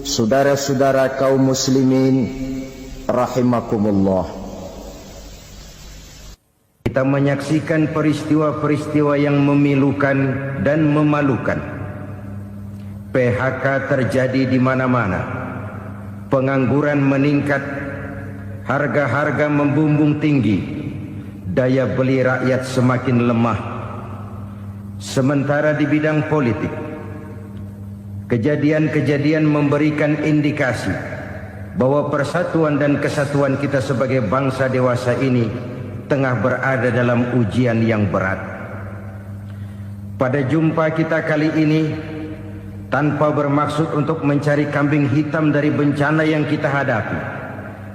saudara-saudara kaum muslimin rahimakumullah. Kita menyaksikan peristiwa-peristiwa yang memilukan dan memalukan. PHK terjadi di mana-mana. Pengangguran meningkat, harga-harga membumbung tinggi, daya beli rakyat semakin lemah. Sementara di bidang politik, kejadian-kejadian memberikan indikasi bahwa persatuan dan kesatuan kita sebagai bangsa dewasa ini tengah berada dalam ujian yang berat. Pada jumpa kita kali ini, tanpa bermaksud untuk mencari kambing hitam dari bencana yang kita hadapi,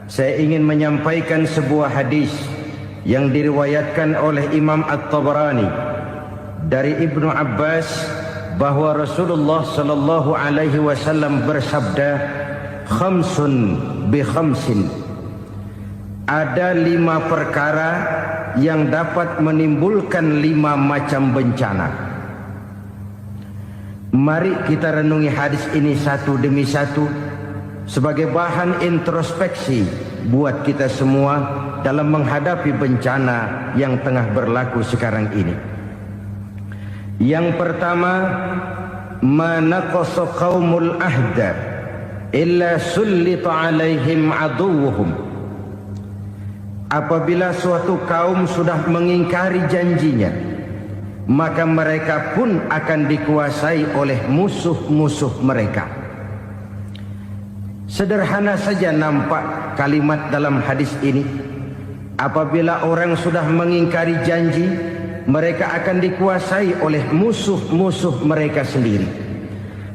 saya ingin menyampaikan sebuah hadis yang diriwayatkan oleh Imam At-Tabarani dari Ibnu Abbas bahwa Rasulullah sallallahu alaihi wasallam bersabda, "Khamsun bi khamsin." Ada 5 perkara yang dapat menimbulkan 5 macam bencana. Mari kita renungi hadis ini satu demi satu sebagai bahan introspeksi buat kita semua dalam menghadapi bencana yang tengah berlaku sekarang ini. Yang pertama, manaqasa qaumul ahda illa sullita alaihim aduwwuhum. Apabila suatu kaum sudah mengingkari janjinya, maka mereka pun akan dikuasai oleh musuh-musuh mereka. Sederhana saja nampak kalimat dalam hadis ini. Apabila orang sudah mengingkari janji, mereka akan dikuasai oleh musuh-musuh mereka sendiri.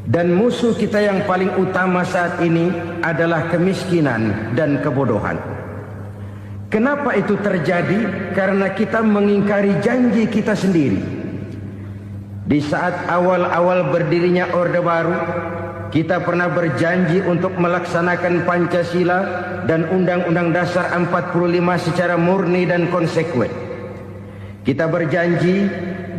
Dan musuh kita yang paling utama saat ini adalah kemiskinan dan kebodohan. Kenapa itu terjadi? Karena kita mengingkari janji kita sendiri. Di saat awal-awal berdirinya Orde Baru, kita pernah berjanji untuk melaksanakan Pancasila dan Undang-Undang Dasar 45 secara murni dan konsekuen. Kita berjanji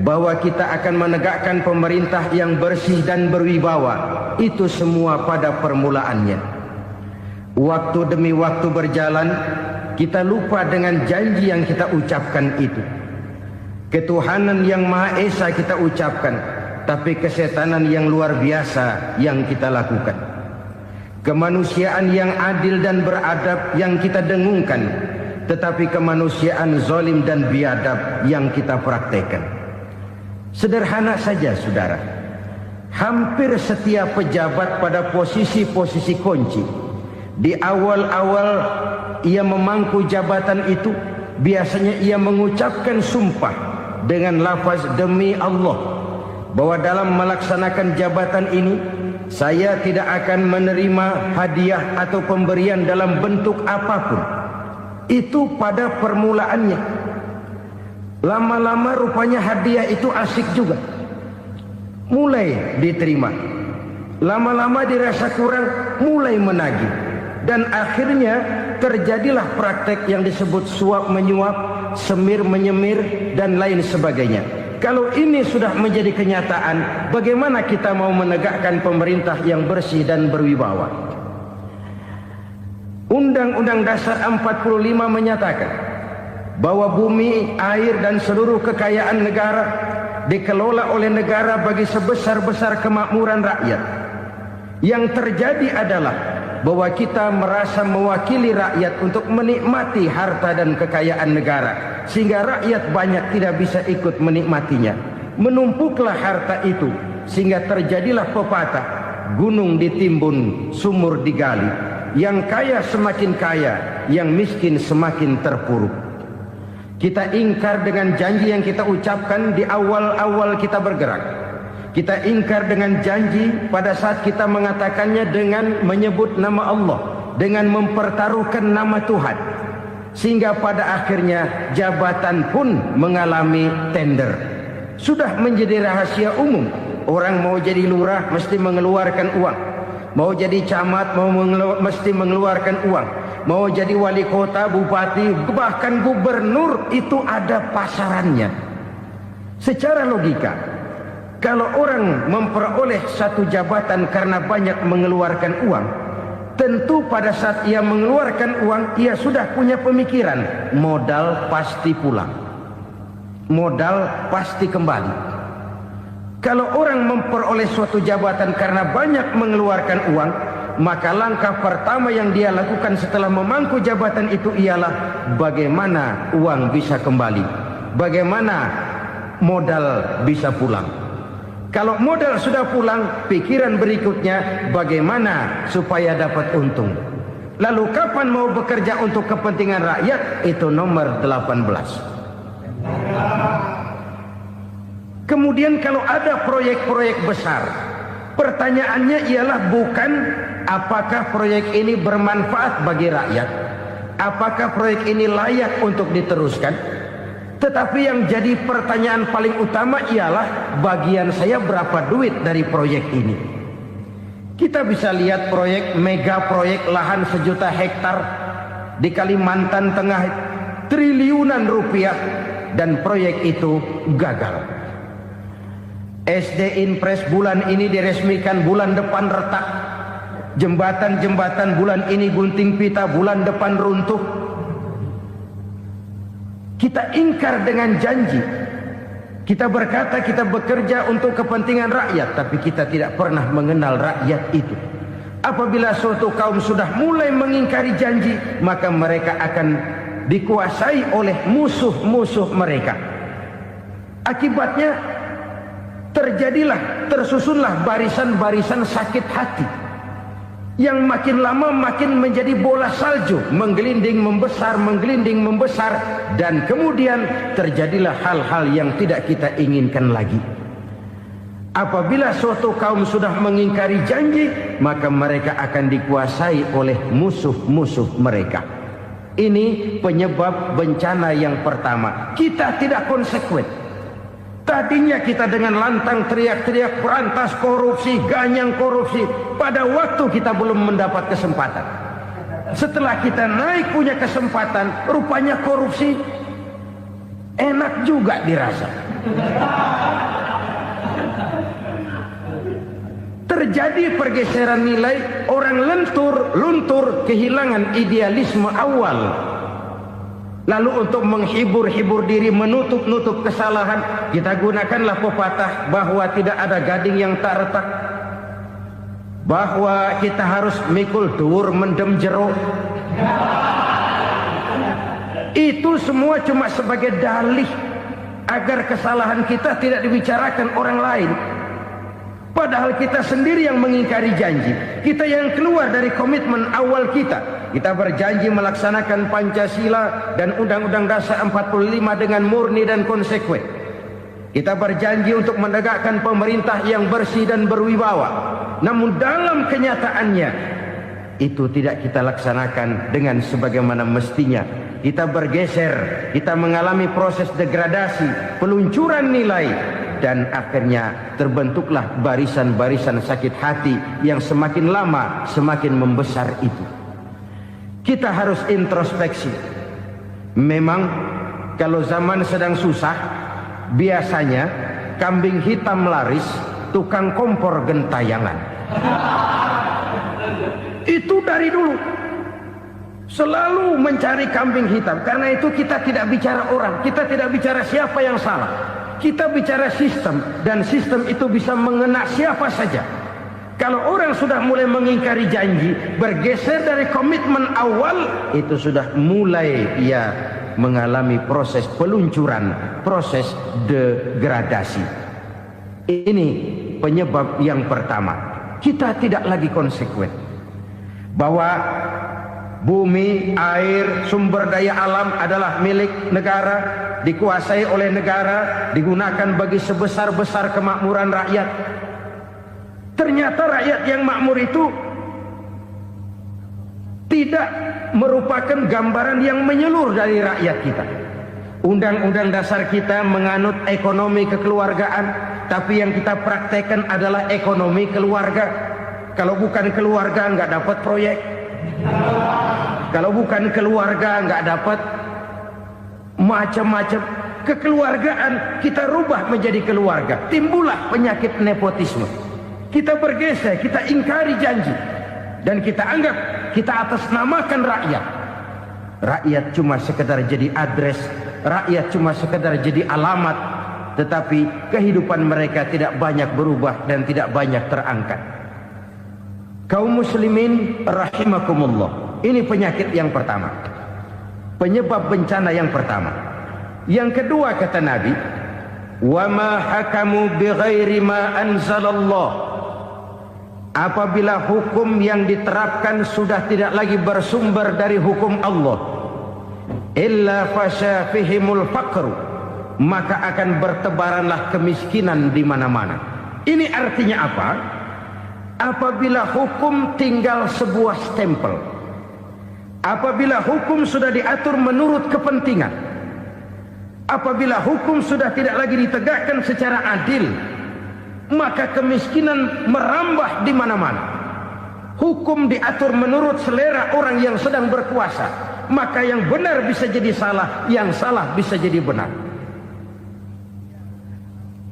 bahwa kita akan menegakkan pemerintah yang bersih dan berwibawa. Itu semua pada permulaannya. Waktu demi waktu berjalan, kita lupa dengan janji yang kita ucapkan itu. Ketuhanan yang Maha Esa kita ucapkan, tapi kesetanan yang luar biasa yang kita lakukan. Kemanusiaan yang adil dan beradab yang kita dengungkan, tetapi kemanusiaan zalim dan biadab yang kita praktekkan. Sederhana saja saudara, hampir setiap pejabat pada posisi-posisi kunci, di awal-awal ia memangku jabatan itu, biasanya ia mengucapkan sumpah dengan lafaz demi Allah bahwa dalam melaksanakan jabatan ini saya tidak akan menerima hadiah atau pemberian dalam bentuk apapun. Itu pada permulaannya. Lama-lama rupanya hadiah itu asik juga, mulai diterima. Lama-lama dirasa kurang, mulai menagih. Dan akhirnya terjadilah praktek yang disebut suap menyuap, semir menyemir, dan lain sebagainya. Kalau ini sudah menjadi kenyataan, bagaimana kita mau menegakkan pemerintah yang bersih dan berwibawa? Undang-Undang Dasar 45 menyatakan bahwa bumi, air, dan seluruh kekayaan negara dikelola oleh negara bagi sebesar-besar kemakmuran rakyat. Yang terjadi adalah bahwa kita merasa mewakili rakyat untuk menikmati harta dan kekayaan negara, sehingga rakyat banyak tidak bisa ikut menikmatinya. Menumpuklah harta itu sehingga terjadilah pepatah, gunung ditimbun, sumur digali. Yang kaya semakin kaya, yang miskin semakin terpuruk. Kita ingkar dengan janji yang kita ucapkan di awal-awal kita bergerak. Kita ingkar dengan janji pada saat kita mengatakannya dengan menyebut nama Allah, dengan mempertaruhkan nama Tuhan. Sehingga pada akhirnya jabatan pun mengalami tender. Sudah menjadi rahasia umum. Orang mau jadi lurah mesti mengeluarkan uang. Mau jadi camat mesti mengeluarkan uang. Mau jadi wali kota, bupati, bahkan gubernur, itu ada pasarannya. Secara logika, Kalau orang memperoleh satu jabatan karena banyak mengeluarkan uang, tentu pada saat ia mengeluarkan uang, ia sudah punya pemikiran, modal pasti pulang, modal pasti kembali. Kalau orang memperoleh suatu jabatan karena banyak mengeluarkan uang, maka langkah pertama yang dia lakukan setelah memangku jabatan itu ialah bagaimana uang bisa kembali, bagaimana modal bisa pulang. Kalau modal sudah pulang, pikiran berikutnya bagaimana supaya dapat untung. Lalu kapan mau bekerja untuk kepentingan rakyat? Itu nomor 18. Kemudian kalau ada proyek-proyek besar, pertanyaannya ialah bukan apakah proyek ini bermanfaat bagi rakyat, apakah proyek ini layak untuk diteruskan, tetapi yang jadi pertanyaan paling utama ialah bagian saya berapa duit dari proyek ini. Kita bisa lihat proyek, mega proyek lahan 1 juta hektar di Kalimantan Tengah, triliunan rupiah, dan proyek itu gagal. SD Inpres bulan ini diresmikan, bulan depan retak. Jembatan-jembatan bulan ini gunting pita, bulan depan runtuh. Kita ingkar dengan janji. Kita berkata kita bekerja untuk kepentingan rakyat, tapi kita tidak pernah mengenal rakyat itu. Apabila suatu kaum sudah mulai mengingkari janji, maka mereka akan dikuasai oleh musuh-musuh mereka. Akibatnya tersusunlah barisan-barisan sakit hati, yang makin lama makin menjadi bola salju, menggelinding membesar, dan kemudian terjadilah hal-hal yang tidak kita inginkan lagi. Apabila suatu kaum sudah mengingkari janji, maka mereka akan dikuasai oleh musuh-musuh mereka. Ini penyebab bencana yang pertama. Kita tidak konsekuen. Tadinya kita dengan lantang teriak-teriak berantas korupsi, ganyang korupsi. Pada waktu kita belum mendapat kesempatan. Setelah kita naik punya kesempatan, rupanya korupsi enak juga dirasa. Terjadi pergeseran nilai, orang luntur, kehilangan idealisme awal. Lalu untuk menghibur diri, menutup kesalahan, kita gunakanlah pepatah bahwa tidak ada gading yang tak retak, bahwa kita harus mikul dur mendem jero. Itu semua cuma sebagai dalih agar kesalahan kita tidak dibicarakan orang lain. Padahal kita sendiri yang mengingkari janji. Kita yang keluar dari komitmen awal kita. Kita berjanji melaksanakan Pancasila dan Undang-Undang Dasar 45 dengan murni dan konsekuen. Kita berjanji untuk menegakkan pemerintah yang bersih dan berwibawa. Namun dalam kenyataannya itu tidak kita laksanakan dengan sebagaimana mestinya. Kita bergeser, kita mengalami proses degradasi, peluncuran nilai, dan akhirnya terbentuklah barisan-barisan sakit hati yang semakin lama semakin membesar itu. Kita harus introspeksi. Memang kalau zaman sedang susah, biasanya kambing hitam laris, tukang kompor gentayangan. Itu dari dulu selalu mencari kambing hitam. Karena itu kita tidak bicara orang, kita tidak bicara siapa yang salah, kita bicara sistem, dan sistem itu bisa mengena siapa saja. Kalau orang sudah mulai mengingkari janji, bergeser dari komitmen awal, itu sudah mulai ia mengalami proses peluncuran, proses degradasi. Ini penyebab yang pertama. Kita tidak lagi konsekuen bahwa bumi, air, sumber daya alam adalah milik negara, dikuasai oleh negara, digunakan bagi sebesar-besar kemakmuran rakyat. Ternyata rakyat yang makmur itu tidak merupakan gambaran yang menyeluruh dari rakyat kita. Undang-undang dasar kita menganut ekonomi kekeluargaan, tapi yang kita praktekkan adalah ekonomi keluarga. Kalau bukan keluarga nggak dapat proyek. Kalau bukan keluarga nggak dapat macam-macam. kekeluargaan kita rubah menjadi keluarga. Timbullah penyakit nepotisme. Kita bergeser, kita ingkari janji, dan kita anggap kita atasnamakan rakyat. Rakyat cuma sekedar jadi adres, rakyat cuma sekedar jadi alamat, tetapi kehidupan mereka tidak banyak berubah dan tidak banyak terangkat. Kaum muslimin rahimakumullah, ini penyakit yang pertama, penyebab bencana yang pertama. Yang kedua kata Nabi, wa ma hakamu bighairi ma anzalallah. Apabila hukum yang diterapkan sudah tidak lagi bersumber dari hukum Allah, illa fasha fihimul faqru, maka akan bertebaranlah kemiskinan di mana-mana. Ini artinya apa? Apabila hukum tinggal sebuah stempel, apabila hukum sudah diatur menurut kepentingan, apabila hukum sudah tidak lagi ditegakkan secara adil, maka kemiskinan merambah di mana-mana. Hukum diatur menurut selera orang yang sedang berkuasa, maka yang benar bisa jadi salah, yang salah bisa jadi benar.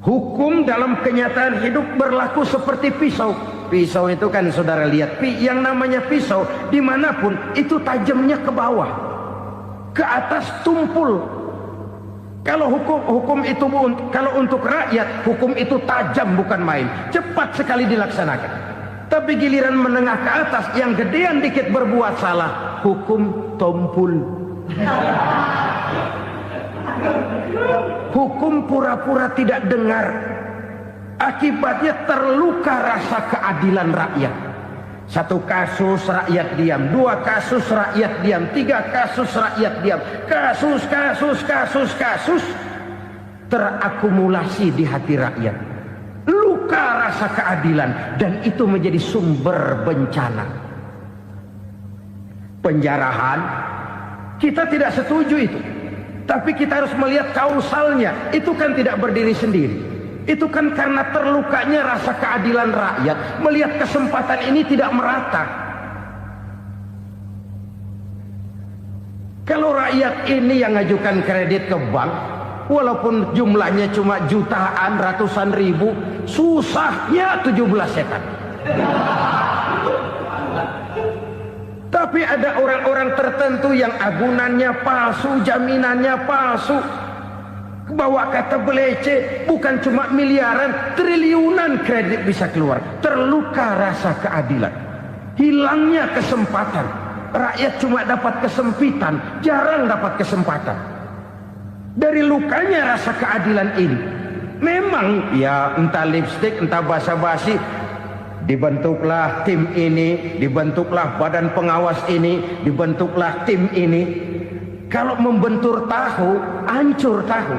Hukum dalam kenyataan hidup berlaku seperti pisau. Pisau itu kan saudara lihat, yang namanya pisau dimanapun itu tajamnya ke bawah, ke atas tumpul. Kalau hukum itu, kalau untuk rakyat, hukum itu tajam bukan main, cepat sekali dilaksanakan. Tapi giliran menengah ke atas, yang gedean dikit berbuat salah, hukum tumpul. Hukum pura-pura tidak dengar, akibatnya terluka rasa keadilan rakyat. Satu kasus rakyat diam, dua kasus rakyat diam, tiga kasus rakyat diam, kasus terakumulasi di hati rakyat, luka rasa keadilan, dan itu menjadi sumber bencana. Penjarahan, kita tidak setuju itu, tapi kita harus melihat kausalnya. Itu kan tidak berdiri sendiri. Itu kan karena terlukanya rasa keadilan rakyat, melihat kesempatan ini tidak merata. Kalau rakyat ini yang ngajukan kredit ke bank, walaupun jumlahnya cuma jutaan, ratusan ribu, susahnya 17 setan. Tapi ada orang-orang tertentu yang agunannya palsu, jaminannya palsu, bawa kata belece, bukan cuma miliaran, triliunan kredit bisa keluar. Terluka rasa keadilan, hilangnya kesempatan. Rakyat cuma dapat kesempitan, jarang dapat kesempatan. Dari lukanya rasa keadilan ini, memang ya entah lipstik, entah basa-basi, dibentuklah tim ini, dibentuklah badan pengawas ini, dibentuklah tim ini. Kalau membentur tahu, hancur tahu.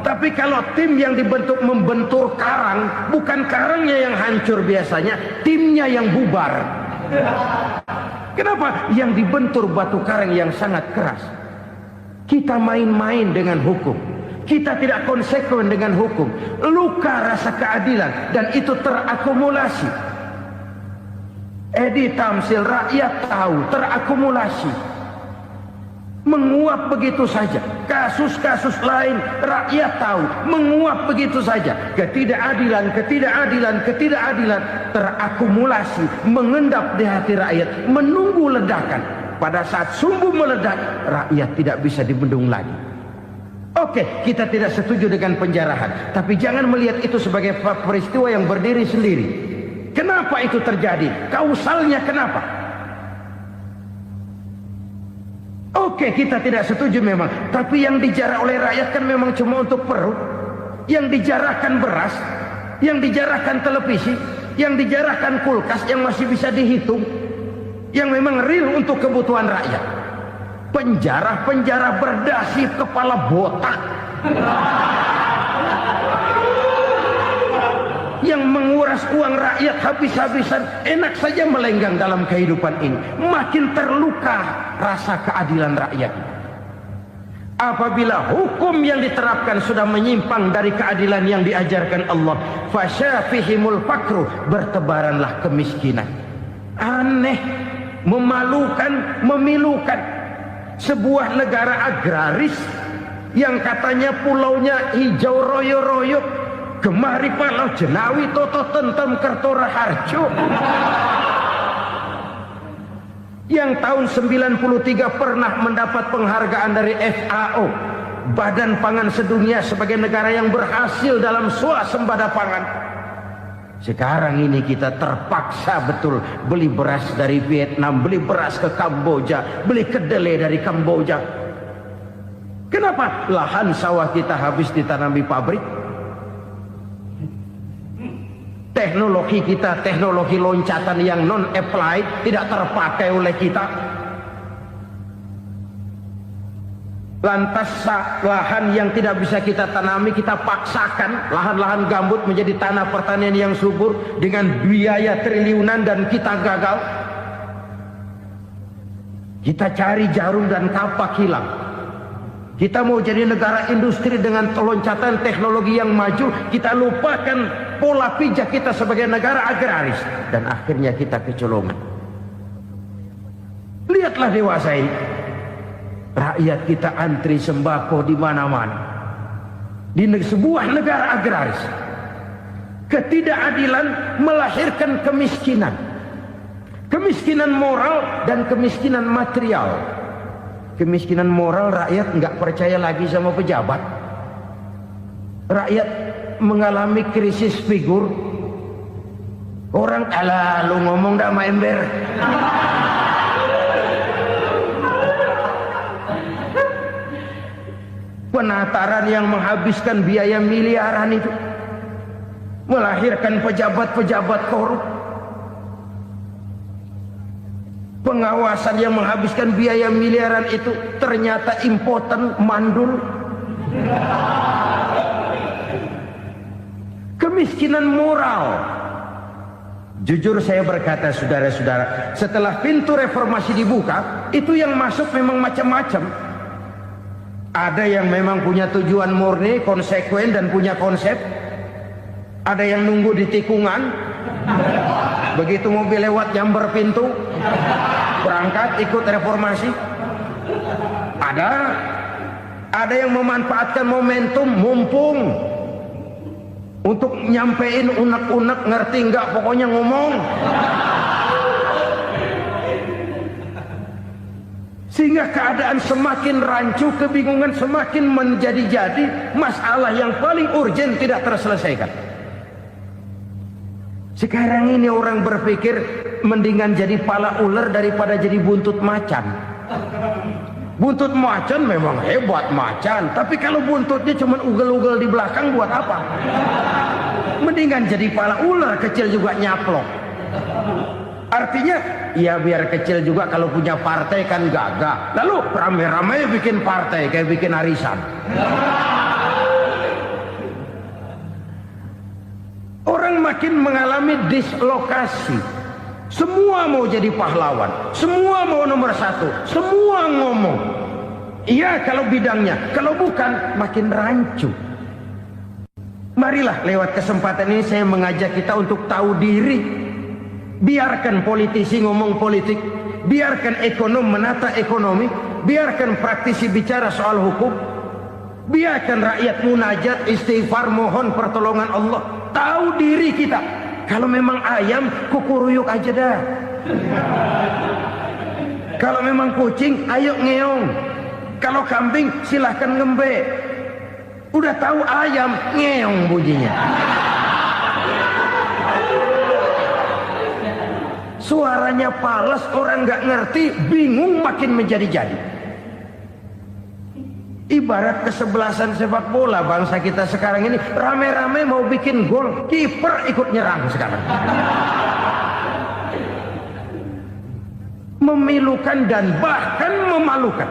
Tapi kalau tim yang dibentuk membentur karang, bukan karangnya yang hancur biasanya, timnya yang bubar. Kenapa? Yang dibentur batu karang yang sangat keras. Kita main-main dengan hukum, kita tidak konsekuen dengan hukum, luka rasa keadilan, dan itu terakumulasi. Edi Tamsil, rakyat tahu, terakumulasi, menguap begitu saja. Kasus-kasus lain rakyat tahu, menguap begitu saja. Ketidakadilan terakumulasi, mengendap di hati rakyat, menunggu ledakan. Pada saat sumbu meledak, rakyat tidak bisa dibendung lagi. Oke, kita tidak setuju dengan penjarahan, tapi jangan melihat itu sebagai peristiwa yang berdiri sendiri. Kenapa itu terjadi? Kausalnya kenapa? Oke, kita tidak setuju memang, tapi yang dijarah oleh rakyat kan memang cuma untuk perut. Yang dijarahkan beras, yang dijarahkan televisi, yang dijarahkan kulkas yang masih bisa dihitung, yang memang real untuk kebutuhan rakyat. Penjara-penjara berdasi kepala botak yang menguras uang rakyat habis-habisan, enak saja melenggang dalam kehidupan ini. Makin terluka rasa keadilan rakyat. Apabila hukum yang diterapkan sudah menyimpang dari keadilan yang diajarkan Allah, fasyafihimul fakru, bertebaranlah kemiskinan. Aneh, memalukan, memilukan. Sebuah negara agraris yang katanya pulaunya hijau royo-royo, gemari palau jenawi toto tentem kertora harjo, yang tahun 93 pernah mendapat penghargaan dari FAO, Badan Pangan Sedunia, sebagai negara yang berhasil dalam swasembada pangan. Sekarang ini kita terpaksa betul beli beras dari Vietnam, beli beras ke Kamboja, beli kedelai dari Kamboja. Kenapa? Lahan sawah kita habis ditanami pabrik. Teknologi kita, teknologi loncatan yang non-applied, tidak terpakai oleh kita. Lantas lahan yang tidak bisa kita tanami, kita paksakan lahan-lahan gambut menjadi tanah pertanian yang subur dengan biaya triliunan, dan kita gagal. Kita cari jarum dan kapak hilang. Kita mau jadi negara industri dengan loncatan teknologi yang maju, kita lupakan pola pijak kita sebagai negara agraris, dan akhirnya kita kecolongan. Lihatlah dewasa ini. Rakyat kita antri sembako di mana-mana. Di sebuah negara agraris. Ketidakadilan melahirkan kemiskinan. Kemiskinan moral dan kemiskinan material. Kemiskinan moral, rakyat nggak percaya lagi sama pejabat. Rakyat mengalami krisis figur. Orang alah lu ngomong dah sama ember. Penataran yang menghabiskan biaya miliaran itu melahirkan pejabat-pejabat korup. Pengawasan yang menghabiskan biaya miliaran itu ternyata impoten, mandul. Kemiskinan moral. Jujur saya berkata, saudara-saudara, setelah pintu reformasi dibuka, itu yang masuk memang macam-macam. Ada yang memang punya tujuan murni, konsekuen, dan punya konsep. Ada yang nunggu di tikungan, begitu mobil lewat nyamber pintu, berangkat ikut reformasi. Ada yang memanfaatkan momentum, mumpung, untuk nyampein unek-unek, ngerti nggak, pokoknya ngomong. Sehingga keadaan semakin rancu, kebingungan semakin menjadi-jadi, masalah yang paling urgen tidak terselesaikan. Sekarang ini orang berpikir mendingan jadi pala ular daripada jadi buntut macan. Buntut macan memang hebat macan, tapi kalau buntutnya cuma ugel-ugel di belakang buat apa? Mendingan jadi pala ular, kecil juga nyaplok. Artinya, ya biar kecil juga kalau punya partai kan gagah. Lalu rame-rame bikin partai kayak bikin arisan. Orang makin mengalami dislokasi. Semua mau jadi pahlawan, semua mau nomor satu, semua ngomong. Iya kalau bidangnya, kalau bukan makin rancu. Marilah lewat kesempatan ini saya mengajak kita untuk tahu diri. Biarkan politisi ngomong politik, biarkan ekonom menata ekonomi, biarkan praktisi bicara soal hukum, biarkan rakyat munajat, istighfar, mohon pertolongan Allah. Tahu diri kita. Kalau memang ayam, kukuruyuk aja dah. Kalau memang kucing, ayo ngeong. Kalau kambing, silahkan ngembe. Udah tahu ayam, ngeong bunyinya. Suaranya palas, orang nggak ngerti, bingung, makin menjadi-jadi. Ibarat kesebelasan sepak bola bangsa kita sekarang ini, rame-rame mau bikin gol, kiper ikut nyerang sekarang. Memilukan dan bahkan memalukan.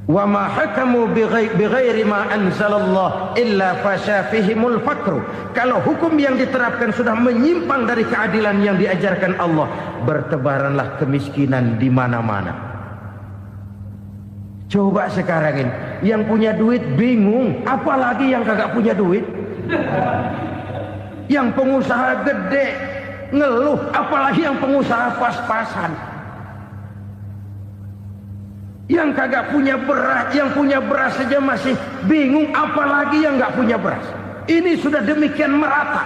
Wa ma hakamu bighairi ma anzalallah illa fasha fihimul fakru. Kalau hukum yang diterapkan sudah menyimpang dari keadilan yang diajarkan Allah, bertebaranlah kemiskinan di mana-mana. Coba sekarang ini, yang punya duit bingung, apalagi yang kagak punya duit. Yang pengusaha gede ngeluh, apalagi yang pengusaha pas-pasan. Yang kagak punya beras, yang punya beras saja masih bingung, apalagi yang nggak punya beras. Ini sudah demikian merata.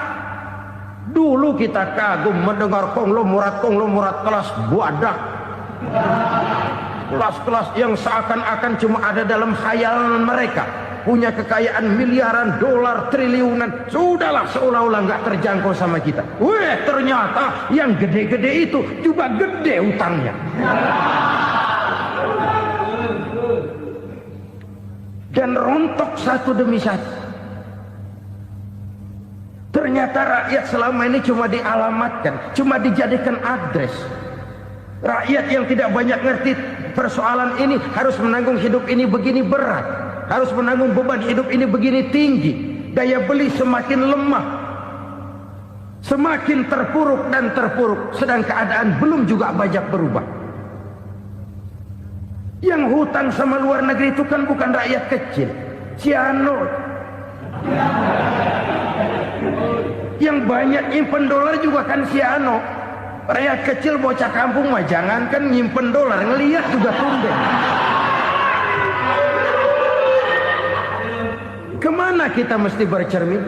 Dulu kita kagum mendengar konglomerat kelas buadah, kelas-kelas yang seakan-akan cuma ada dalam khayalan mereka, punya kekayaan miliaran dolar, triliunan. Sudahlah, seolah-olah nggak terjangkau sama kita. Weh, ternyata yang gede-gede itu juga gede utangnya. Dan rontok satu demi satu. Ternyata rakyat selama ini cuma dialamatkan, cuma dijadikan adres. Rakyat yang tidak banyak ngerti persoalan ini harus menanggung hidup ini begini berat, harus menanggung beban hidup ini begini tinggi. Daya beli semakin lemah, semakin terpuruk dan terpuruk, sedang keadaan belum juga banyak berubah. Yang hutang sama luar negeri itu kan bukan rakyat kecil, Ciano. Yang banyak nyimpen dolar juga kan Ciano. Rakyat kecil bocah kampung mah jangankan nyimpen dolar, ngelihat juga tumben. Kemana kita mesti bercermin?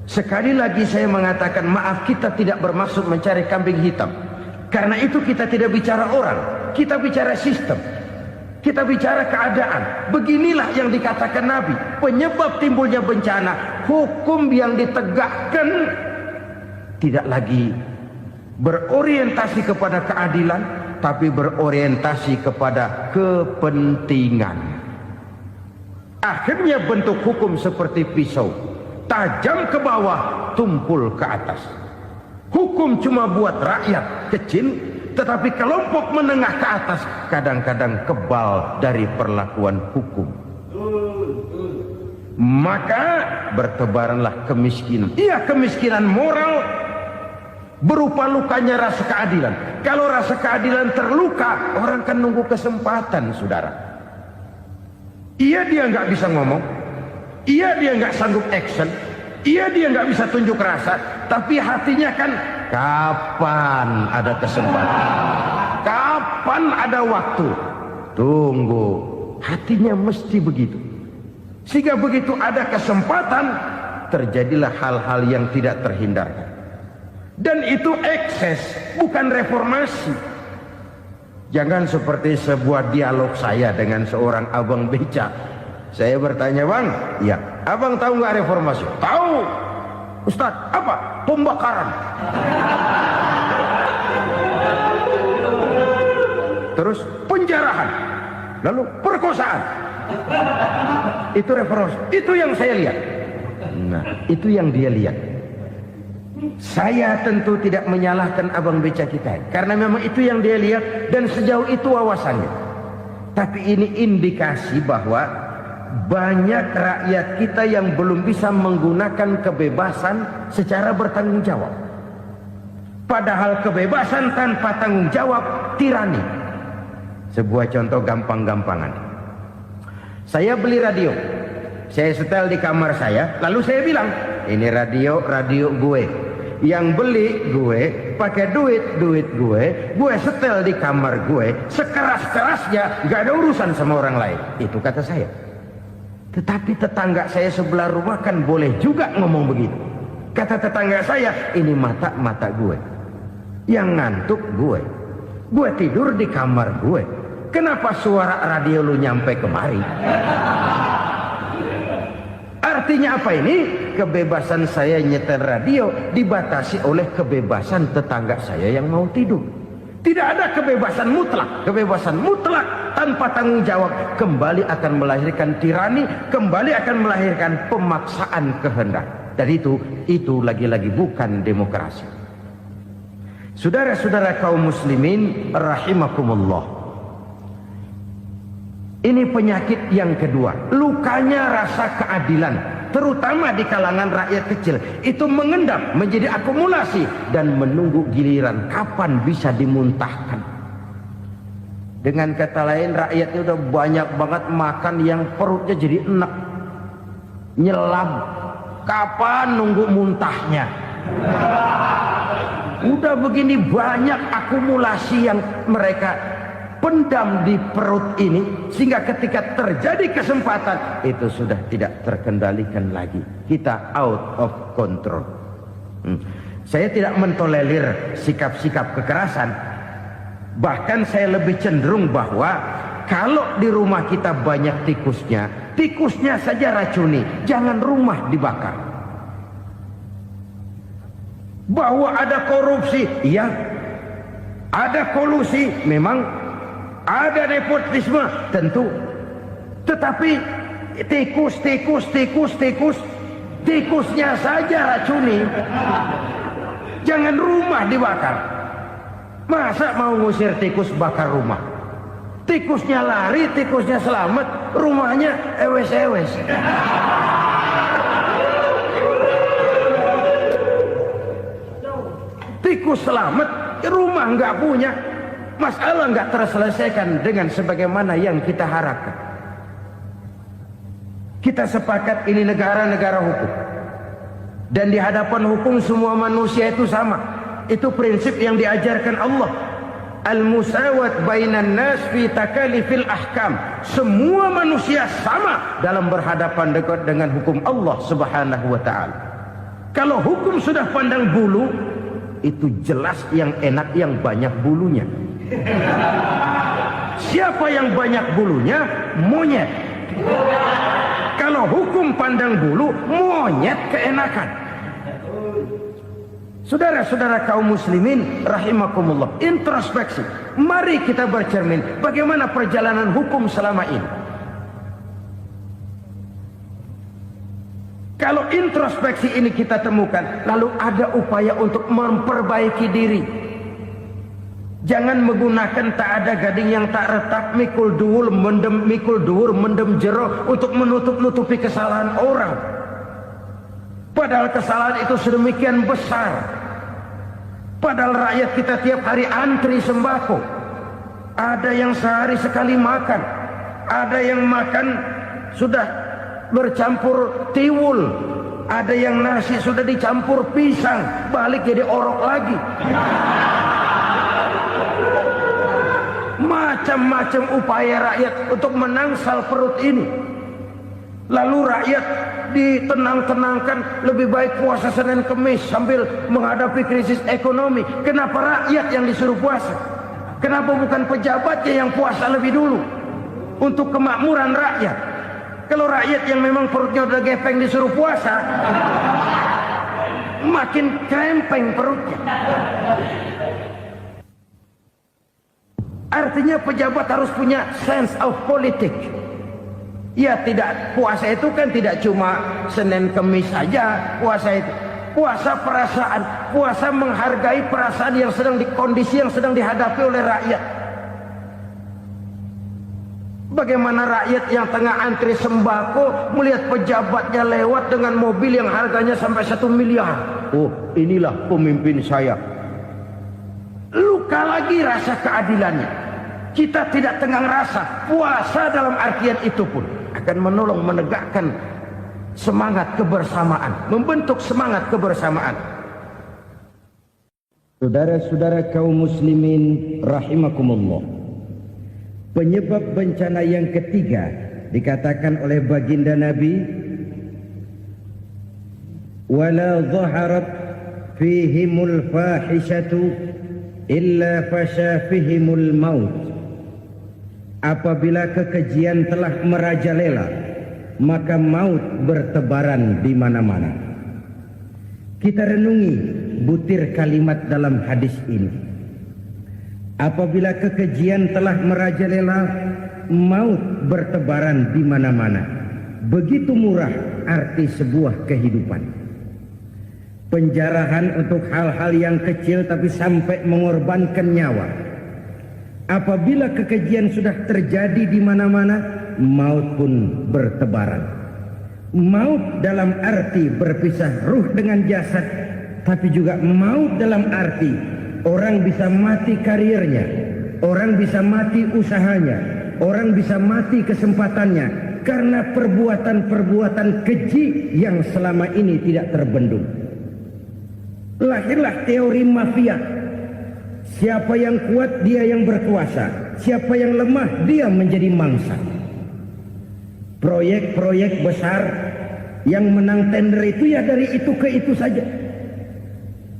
Sekali lagi saya mengatakan, maaf, kita tidak bermaksud mencari kambing hitam. Karena itu kita tidak bicara orang, kita bicara sistem, kita bicara keadaan. Beginilah yang dikatakan Nabi, penyebab timbulnya bencana, hukum yang ditegakkan tidak lagi berorientasi kepada keadilan, tapi berorientasi kepada kepentingan. Akhirnya bentuk hukum seperti pisau, tajam ke bawah, tumpul ke atas. Hukum cuma buat rakyat kecil, tetapi kelompok menengah ke atas kadang-kadang kebal dari perlakuan hukum. Maka bertebaranlah kemiskinan. Iya, kemiskinan moral berupa lukanya rasa keadilan. Kalau rasa keadilan terluka, orang kan nunggu kesempatan, saudara. Iya, dia nggak bisa ngomong. Iya, dia nggak sanggup action. Iya, dia nggak bisa tunjuk rasa, tapi hatinya kan, kapan ada kesempatan, kapan ada waktu, tunggu. Hatinya mesti begitu. Sehingga begitu ada kesempatan, terjadilah hal-hal yang tidak terhindarkan. Dan itu ekses, bukan reformasi. Jangan seperti sebuah dialog saya dengan seorang abang beca. Saya bertanya, bang, iya, abang tahu nggak reformasi? Tahu. Ustadz, apa? Pembakaran. Terus penjarahan. Lalu perkosaan. Itu reformasi. Itu yang saya lihat. Nah, itu yang dia lihat. Saya tentu tidak menyalahkan abang beca kita, karena memang itu yang dia lihat dan sejauh itu wawasannya. Tapi ini indikasi bahwa banyak rakyat kita yang belum bisa menggunakan kebebasan secara bertanggung jawab. Padahal kebebasan tanpa tanggung jawab tirani. Sebuah contoh gampang-gampangan. Saya beli radio, saya setel di kamar saya, lalu saya bilang, ini radio gue. Yang beli gue, pakai duit gue setel di kamar gue, sekeras-kerasnya, gak ada urusan sama orang lain. Itu kata saya. Tetapi tetangga saya sebelah rumah kan boleh juga ngomong begitu. Kata tetangga saya, ini mata gue, yang ngantuk gue tidur di kamar gue, kenapa suara radio lu nyampe kemari? Artinya apa ini? Kebebasan saya nyetel radio dibatasi oleh kebebasan tetangga saya yang mau tidur. Tidak ada kebebasan mutlak. Kebebasan mutlak tanpa tanggung jawab kembali akan melahirkan tirani, kembali akan melahirkan pemaksaan kehendak. Dan itu lagi-lagi bukan demokrasi. Saudara-saudara kaum muslimin rahimakumullah. Ini penyakit yang kedua, lukanya rasa keadilan, terutama di kalangan rakyat kecil. Itu mengendap menjadi akumulasi dan menunggu giliran kapan bisa dimuntahkan. Dengan kata lain, rakyatnya udah banyak banget makan yang perutnya jadi enek, nyelam. Kapan nunggu muntahnya? Udah begini banyak akumulasi yang mereka pendam di perut ini, sehingga ketika terjadi kesempatan itu sudah tidak terkendalikan lagi. Kita out of control. Saya tidak mentolerir sikap-sikap kekerasan. Bahkan saya lebih cenderung bahwa kalau di rumah kita banyak tikusnya saja racuni, jangan rumah dibakar. Bahwa ada korupsi, iya. Ada kolusi, memang. Ada nepotisme, tentu. Tetapi tikusnya saja racuni. Jangan rumah dibakar. Masa mau ngusir tikus bakar rumah? Tikusnya lari, tikusnya selamat, rumahnya ewes-ewes. Tikus selamat, rumah nggak punya. Masalah nggak terselesaikan dengan sebagaimana yang kita harapkan. Kita sepakat ini negara hukum, dan di hadapan hukum semua manusia itu sama. Itu prinsip yang diajarkan Allah. Al-musawat bainan nas fi takalifil ahkam. Semua manusia sama dalam berhadapan dekat dengan hukum Allah Subhanahu wa taala. Kalau hukum sudah pandang bulu, itu jelas yang enak yang banyak bulunya. Siapa yang banyak bulunya? Monyet. Kalau hukum pandang bulu, monyet keenakan. Saudara-saudara kaum muslimin rahimakumullah, introspeksi. Mari kita bercermin bagaimana perjalanan hukum selama ini. Kalau introspeksi ini kita temukan, lalu ada upaya untuk memperbaiki diri. Jangan menggunakan tak ada gading yang tak retak, mikul duwur mendem jero untuk menutup-nutupi kesalahan orang. Padahal kesalahan itu sedemikian besar. Padahal rakyat kita tiap hari antri sembako. Ada yang sehari sekali makan, ada yang makan sudah bercampur tiwul, ada yang nasi sudah dicampur pisang, balik jadi orok lagi. Macam-macam upaya rakyat untuk menangsal perut ini. Lalu rakyat ditenang-tenangkan, lebih baik puasa Senin Kemis sambil menghadapi krisis ekonomi. Kenapa rakyat yang disuruh puasa? Kenapa bukan pejabatnya yang puasa lebih dulu untuk kemakmuran rakyat? Kalau rakyat yang memang perutnya udah gepeng disuruh puasa, makin krempeng perutnya. Artinya pejabat harus punya sense of politik. Ya, tidak, puasa itu kan tidak cuma Senin Kemis saja. Puasa itu puasa perasaan, puasa menghargai perasaan yang sedang kondisi yang sedang dihadapi oleh rakyat. Bagaimana rakyat yang tengah antri sembako melihat pejabatnya lewat dengan mobil yang harganya sampai 1 miliar. Oh, inilah pemimpin saya. Luka lagi rasa keadilannya. Kita tidak tenggang rasa. Puasa dalam artian itu pun akan menolong menegakkan semangat kebersamaan, membentuk semangat kebersamaan. Saudara-saudara kaum muslimin rahimakumullah, penyebab bencana yang ketiga dikatakan oleh baginda Nabi, wala dhaharat fihimul fahishatu illa fasha fihimul maut. Apabila kekejian telah merajalela, maka maut bertebaran di mana-mana. Kita renungi butir kalimat dalam hadis ini. Apabila kekejian telah merajalela, maut bertebaran di mana-mana. Begitu murah arti sebuah kehidupan. Penjarahan untuk hal-hal yang kecil tapi sampai mengorbankan nyawa. Apabila kekejian sudah terjadi di mana-mana, maut pun bertebaran. Maut dalam arti berpisah ruh dengan jasad, tapi juga maut dalam arti orang bisa mati karirnya, orang bisa mati usahanya, orang bisa mati kesempatannya karena perbuatan-perbuatan keji yang selama ini tidak terbendung. Lahirlah teori mafia. Siapa yang kuat dia yang berkuasa, siapa yang lemah dia menjadi mangsa. Proyek-proyek besar yang menang tender itu ya dari itu ke itu saja.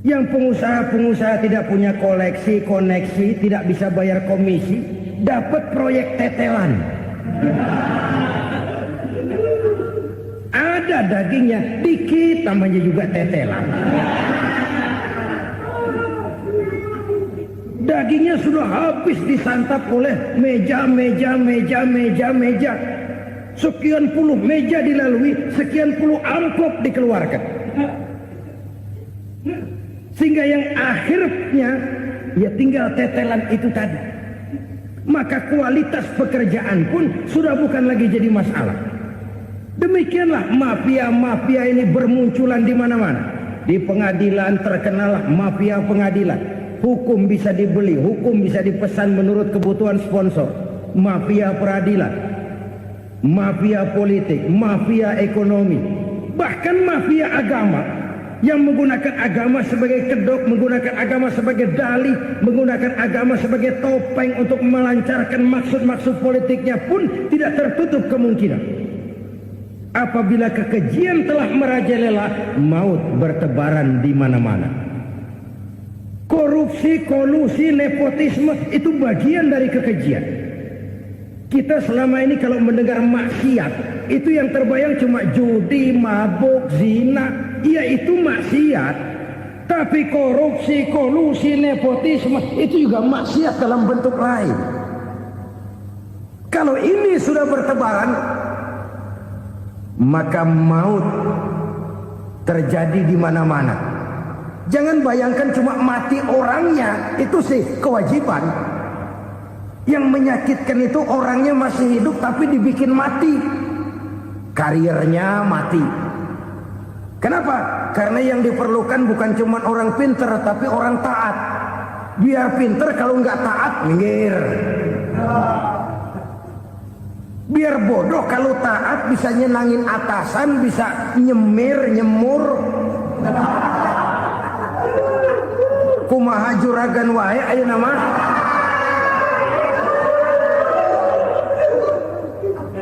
Yang pengusaha-pengusaha tidak punya koleksi, koneksi, tidak bisa bayar komisi, dapat proyek tetelan. Ada dagingnya, dikit namanya juga tetelan. Dagingnya sudah habis disantap oleh meja. Sekian puluh meja dilalui, sekian puluh amplop dikeluarkan. Sehingga yang akhirnya ya tinggal tetelan itu tadi. Maka kualitas pekerjaan pun sudah bukan lagi jadi masalah. Demikianlah mafia-mafia ini bermunculan di mana-mana. Di pengadilan terkenallah mafia pengadilan. Hukum bisa dibeli, hukum bisa dipesan menurut kebutuhan sponsor. Mafia peradilan, mafia politik, mafia ekonomi, bahkan mafia agama yang menggunakan agama sebagai kedok, menggunakan agama sebagai dalih, menggunakan agama sebagai topeng untuk melancarkan maksud-maksud politiknya pun tidak tertutup kemungkinan. Apabila kekejian telah merajalela, maut bertebaran di mana-mana. Korupsi, kolusi, nepotisme itu bagian dari kekejian. Kita selama ini kalau mendengar maksiat, itu yang terbayang cuma judi, mabuk, zina. Iya itu maksiat. Tapi korupsi, kolusi, nepotisme itu juga maksiat dalam bentuk lain. Kalau ini sudah bertebaran, maka maut terjadi di mana-mana. Jangan bayangkan cuma mati orangnya, itu sih kewajiban. Yang menyakitkan itu orangnya masih hidup tapi dibikin mati. Karirnya mati. Kenapa? Karena yang diperlukan bukan cuma orang pinter tapi orang taat. Biar pinter, kalau nggak taat minggir. Biar bodoh, kalau taat bisa nyenangin atasan, bisa nyemir, nyemur. Kumaha juragan wae ayo nama.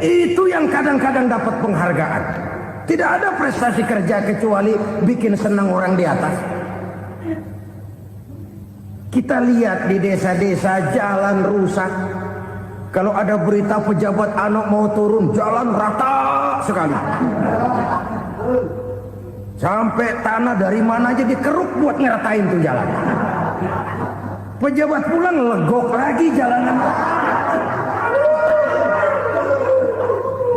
Itu yang kadang-kadang dapat penghargaan. Tidak ada prestasi kerja kecuali bikin senang orang di atas. Kita lihat di desa-desa jalan rusak. Kalau ada berita pejabat anak mau turun, jalan rata sekali. Sampai tanah dari mana aja dikeruk buat ngeratain tuh jalan. Pejabat pulang legok lagi jalanan.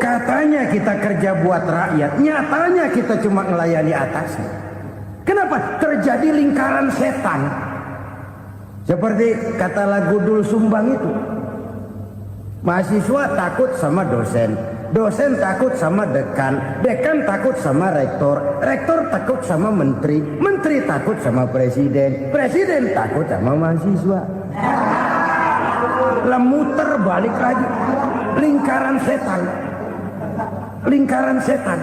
Katanya kita kerja buat rakyat, nyatanya kita cuma melayani atasnya. Kenapa? Terjadi lingkaran setan. Seperti kata lagu Dul Sumbang itu. Mahasiswa takut sama dosen, dosen takut sama dekan, dekan takut sama rektor, rektor takut sama menteri, menteri takut sama presiden, presiden takut sama mahasiswa. Lah muter balik lagi. Lingkaran setan. Lingkaran setan.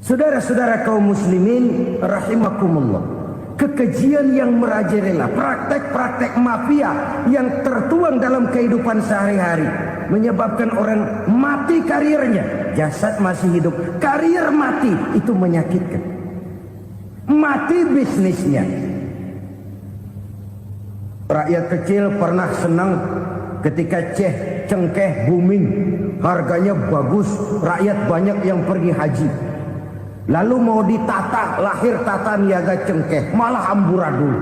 Saudara-saudara kaum muslimin rahimakumullah. Kekejian yang merajalela, praktek-praktek mafia yang tertuang dalam kehidupan sehari-hari menyebabkan orang mati karirnya, jasad masih hidup, karir mati, itu menyakitkan. Mati bisnisnya. Rakyat kecil pernah senang ketika cengkeh booming, harganya bagus, rakyat banyak yang pergi haji. Lalu mau ditata, lahir tata niaga cengkeh, malah amburadul.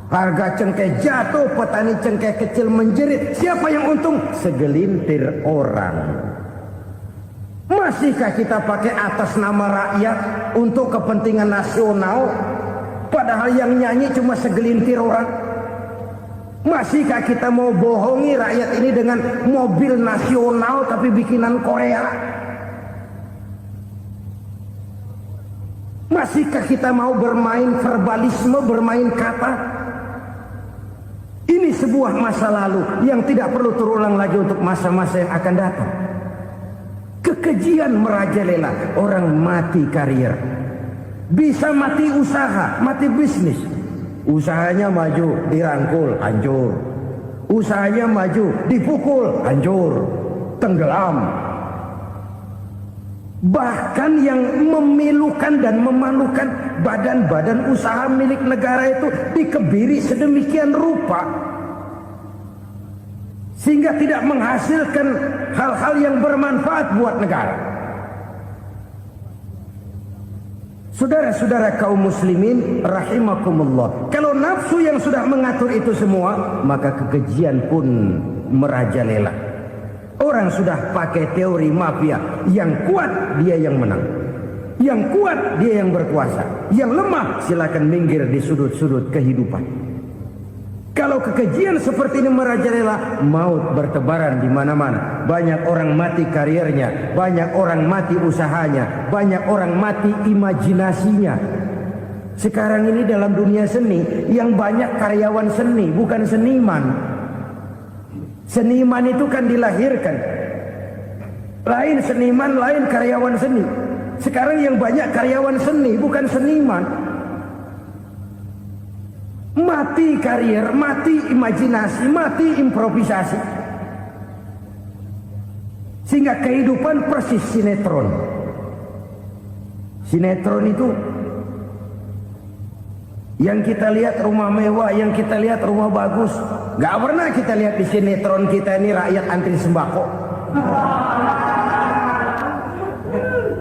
Harga cengkeh jatuh, petani cengkeh kecil menjerit. Siapa yang untung? Segelintir orang. Masihkah kita pakai atas nama rakyat untuk kepentingan nasional? Padahal yang nyanyi cuma segelintir orang. Masihkah kita mau bohongi rakyat ini dengan mobil nasional tapi bikinan Korea? Masihkah kita mau bermain verbalisme, bermain kata? Ini sebuah masa lalu yang tidak perlu terulang lagi untuk masa-masa yang akan datang. Kekejian merajalela, orang mati karier. Bisa mati usaha, mati bisnis. Usahanya maju, dirangkul, hancur. Usahanya maju, dipukul, hancur, tenggelam. Bahkan yang memilukan dan memalukan badan-badan usaha milik negara itu dikebiri sedemikian rupa sehingga tidak menghasilkan hal-hal yang bermanfaat buat negara. Saudara-saudara kaum muslimin rahimakumullah, kalau nafsu yang sudah mengatur itu semua, maka kekejian pun merajalela. Orang sudah pakai teori mafia, yang kuat dia yang menang, yang kuat dia yang berkuasa, yang lemah silakan minggir di sudut-sudut kehidupan. Kalau kekejian seperti ini merajalela, maut bertebaran di mana-mana. Banyak orang mati karirnya, banyak orang mati usahanya, banyak orang mati imajinasinya. Sekarang ini dalam dunia seni, yang banyak karyawan seni, bukan seniman. Seniman itu kan dilahirkan. Lain seniman, lain karyawan seni. Sekarang yang banyak karyawan seni, bukan seniman. Mati karir, mati imajinasi, mati improvisasi. Sehingga kehidupan persis sinetron. Sinetron itu yang kita lihat rumah mewah, yang kita lihat rumah bagus. Gak pernah kita lihat di sinetron kita ini rakyat antri sembako.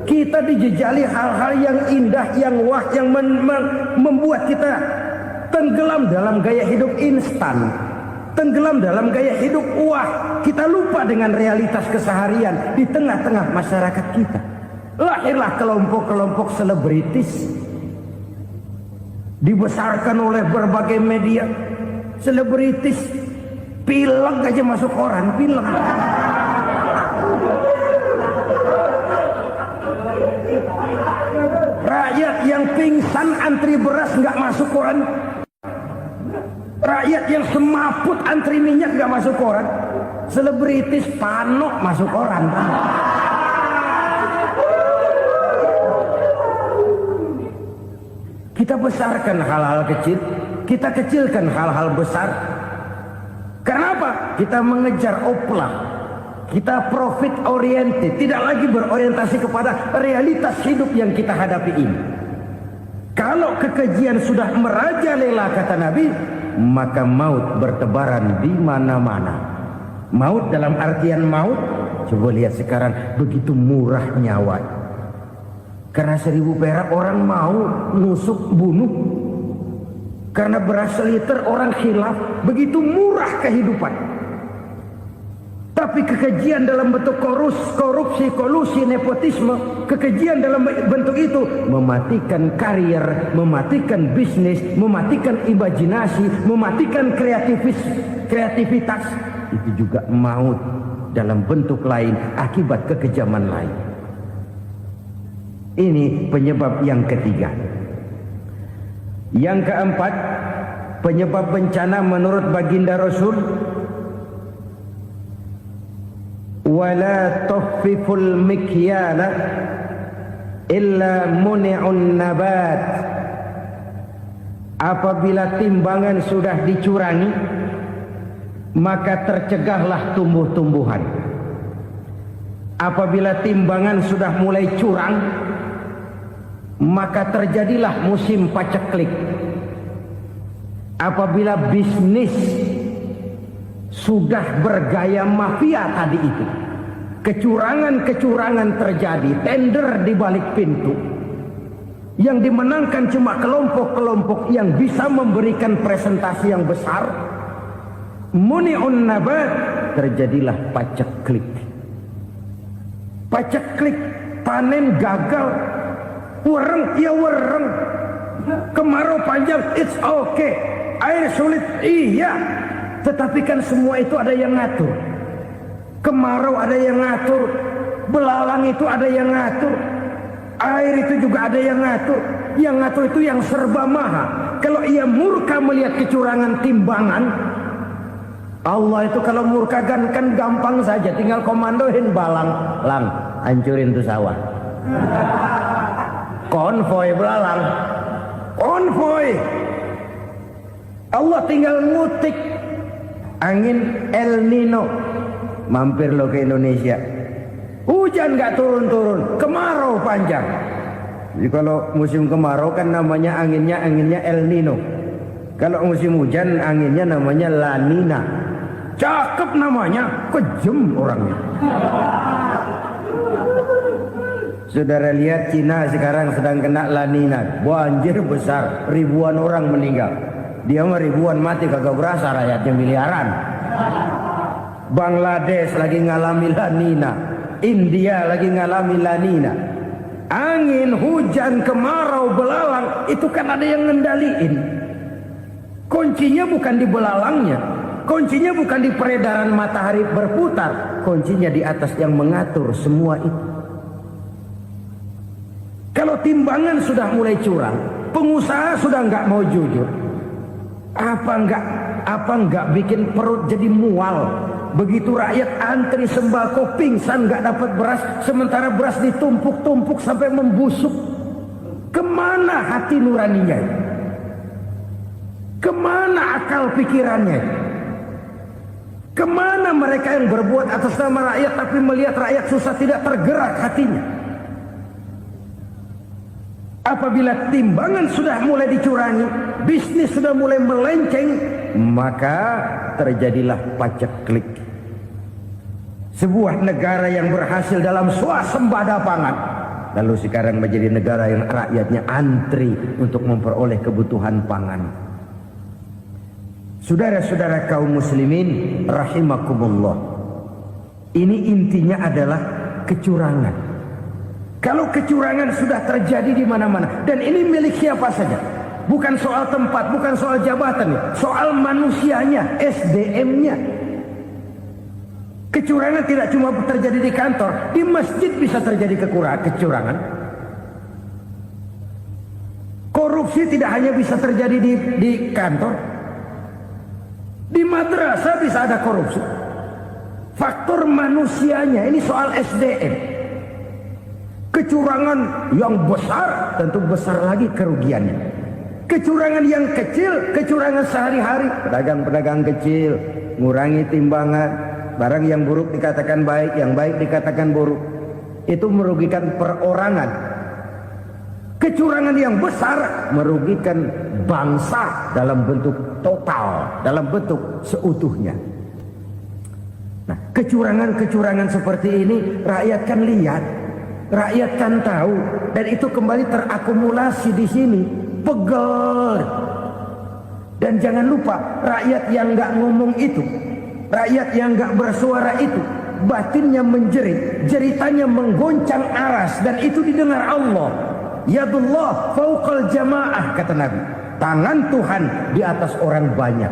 Kita dijejali hal-hal yang indah, yang wah, yang membuat kita tenggelam dalam gaya hidup instan, tenggelam dalam gaya hidup wah. Kita lupa dengan realitas keseharian di tengah-tengah masyarakat kita. Lahirlah kelompok-kelompok selebritis, dibesarkan oleh berbagai media. Selebritis pilek aja masuk koran, pilek. Rakyat yang pingsan antri beras nggak masuk koran. Rakyat yang semaput antri minyak nggak masuk koran. Selebritis panok masuk koran. Kita besarkan hal-hal kecil, kita kecilkan hal-hal besar. Kenapa? Kita mengejar oplah. Kita profit oriented, tidak lagi berorientasi kepada realitas hidup yang kita hadapi ini. Kalau kekejian sudah merajalela, kata Nabi, maka maut bertebaran di mana-mana. Maut dalam artian maut, coba lihat sekarang begitu murah nyawa. Karena 1000 perak orang mau nusuk bunuh. Karena beras seliter orang khilaf, begitu murah kehidupan. Tapi kekejian dalam bentuk korupsi, kolusi, nepotisme, kekejian dalam bentuk itu mematikan karier, mematikan bisnis, mematikan imajinasi, mematikan kreativitas. Itu juga maut dalam bentuk lain akibat kekejaman lain. Ini penyebab yang ketiga. Yang keempat, penyebab bencana menurut baginda Rasul, wala tukhfiful mikyala illa muni'un nabat. Apabila timbangan sudah dicurangi, maka tercegahlah tumbuh-tumbuhan. Apabila timbangan sudah mulai curang, maka terjadilah musim paceklik. Apabila bisnis sudah bergaya mafia tadi itu, kecurangan-kecurangan terjadi, tender di balik pintu, yang dimenangkan cuma kelompok-kelompok yang bisa memberikan presentasi yang besar, muni'un nabat, terjadilah paceklik. Paceklik, panen gagal, wereng ya wereng, kemarau panjang it's okay, air sulit iya, tetapi kan semua itu ada yang ngatur. Kemarau ada yang ngatur, belalang itu ada yang ngatur, air itu juga ada yang ngatur. Yang ngatur itu yang serba maha. Kalau ia murka melihat kecurangan timbangan, Allah itu kalau murka kan gampang saja, tinggal komandoin balang, lang, hancurin tuh sawah. Konvoy belalang, konvoy. Allah tinggal ngutik angin El Nino. Mampir lo ke Indonesia, hujan nggak turun-turun, kemarau panjang. Jadi kalau musim kemarau kan namanya anginnya El Nino. Kalau musim hujan anginnya namanya La Nina. Cakep namanya, kejem orangnya. Saudara lihat Cina sekarang sedang kena La Nina, banjir besar, ribuan orang meninggal. Dia mah ribuan mati kagak berasa, rakyatnya miliaran. Bangladesh lagi ngalami La Nina, India lagi ngalami La Nina. Angin, hujan, kemarau, belalang itu kan ada yang ngendaliin. Kuncinya bukan di belalangnya, kuncinya bukan di peredaran matahari berputar, kuncinya di atas yang mengatur semua itu. Kalau timbangan sudah mulai curang, pengusaha sudah nggak mau jujur, apa nggak bikin perut jadi mual? Begitu rakyat antri sembako pingsan nggak dapat beras, sementara beras ditumpuk-tumpuk sampai membusuk. Kemana hati nuraninya? Kemana akal pikirannya? Kemana mereka yang berbuat atas nama rakyat tapi melihat rakyat susah tidak tergerak hatinya? Apabila timbangan sudah mulai dicurangi, bisnis sudah mulai melenceng, maka terjadilah paceklik. Sebuah negara yang berhasil dalam swasembada pangan, lalu sekarang menjadi negara yang rakyatnya antri untuk memperoleh kebutuhan pangan. Saudara-saudara kaum muslimin rahimakumullah, ini intinya adalah kecurangan. Kalau kecurangan sudah terjadi di mana-mana, dan ini milik siapa saja, bukan soal tempat, bukan soal jabatan, soal manusianya, SDM-nya. Kecurangan tidak cuma terjadi di kantor, di masjid bisa terjadi kecurangan. Korupsi tidak hanya bisa terjadi di kantor, di madrasah bisa ada korupsi. Faktor manusianya, ini soal SDM. Kecurangan yang besar tentu besar lagi kerugiannya. Kecurangan yang kecil, kecurangan sehari-hari, pedagang-pedagang kecil ngurangi timbangan, barang yang buruk dikatakan baik, yang baik dikatakan buruk, itu merugikan perorangan. Kecurangan yang besar merugikan bangsa dalam bentuk total, dalam bentuk seutuhnya. Nah, kecurangan-kecurangan seperti ini rakyat kan lihat, rakyat kan tahu, dan itu kembali terakumulasi di sini, pegel. Dan jangan lupa, rakyat yang nggak ngomong itu, rakyat yang nggak bersuara itu, batinnya menjerit, jeritannya menggoncang aras, dan itu didengar Allah. Yadullah fauqal jamaah, kata Nabi. Tangan Tuhan di atas orang banyak.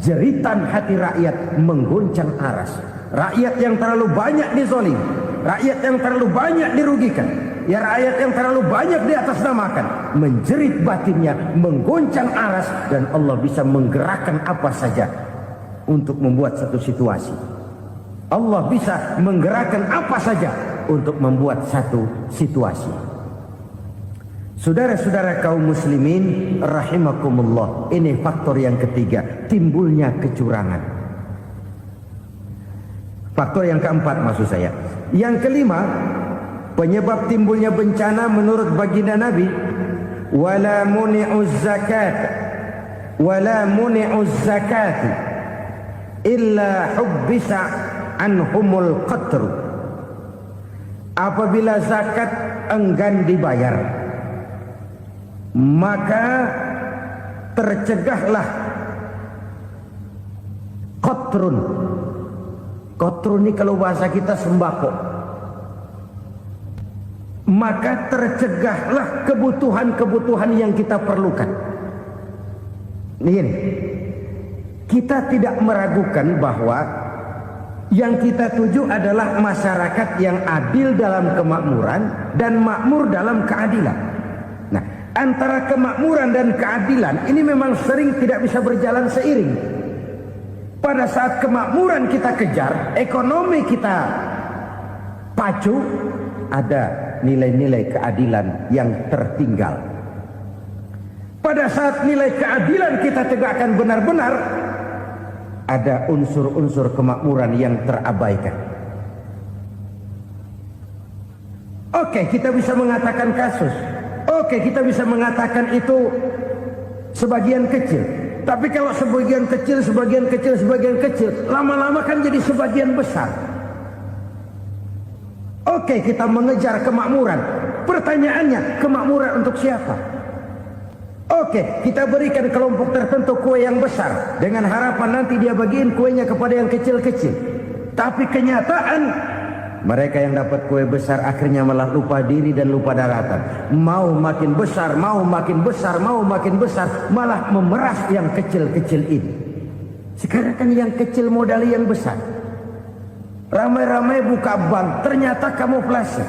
Jeritan hati rakyat menggoncang aras. Rakyat yang terlalu banyak dizolim, rakyat yang terlalu banyak dirugikan, ya rakyat yang terlalu banyak di atas namakan, menjerit batinnya, menggoncang aras, dan Allah bisa menggerakkan apa saja untuk membuat satu situasi. Allah bisa menggerakkan apa saja untuk membuat satu situasi. Saudara-saudara kaum muslimin rahimakumullah, ini faktor yang ketiga, timbulnya kecurangan. Faktor yang keempat maksud saya. Yang kelima, penyebab timbulnya bencana menurut baginda Nabi, wala muni'uz zakat wala muni'uz zakat illa hubbisa anhumul qatr. Apabila zakat enggan dibayar, maka tercegahlah qatrun. Qatrun ini kalau bahasa kita sembako. Maka tercegahlah kebutuhan-kebutuhan yang kita perlukan. Ini, kita tidak meragukan bahwa yang kita tuju adalah masyarakat yang adil dalam kemakmuran dan makmur dalam keadilan. Nah, antara kemakmuran dan keadilan ini memang sering tidak bisa berjalan seiring. Pada saat kemakmuran kita kejar, ekonomi kita pacu, ada nilai-nilai keadilan yang tertinggal. pada saat nilai keadilan kita tegakkan benar-benar, ada unsur-unsur kemakmuran yang terabaikan. Oke, kita bisa mengatakan kasus. Oke, kita bisa mengatakan itu sebagian kecil. Tapi kalau sebagian kecil, lama-lama kan jadi sebagian besar. Oke, kita mengejar kemakmuran. Pertanyaannya, kemakmuran untuk siapa? Oke, kita berikan kelompok tertentu kue yang besar dengan harapan nanti dia bagiin kuenya kepada yang kecil-kecil. Tapi kenyataan, mereka yang dapat kue besar akhirnya malah lupa diri dan lupa daratan. Mau makin besar, malah memeras yang kecil-kecil ini. Sekarang kan yang kecil modali yang besar. Ramai-ramai buka bank, ternyata kamuflase.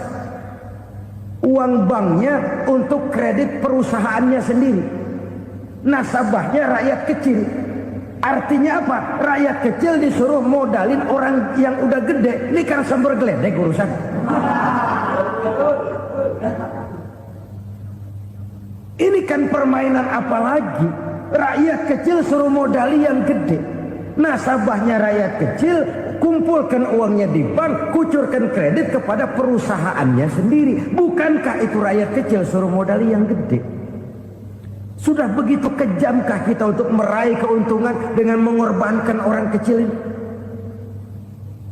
Uang banknya untuk kredit perusahaannya sendiri. Nasabahnya rakyat kecil. Artinya apa? Rakyat kecil disuruh modalin orang yang udah gede. Ini kan sumber geledek urusan. Ini kan permainan apa lagi? Rakyat kecil suruh modali yang gede. Nasabahnya rakyat kecil, kumpulkan uangnya di bank, kucurkan kredit kepada perusahaannya sendiri. Bukankah itu rakyat kecil suruh modali yang gede? Sudah begitu kejamkah kita untuk meraih keuntungan dengan mengorbankan orang kecil ini?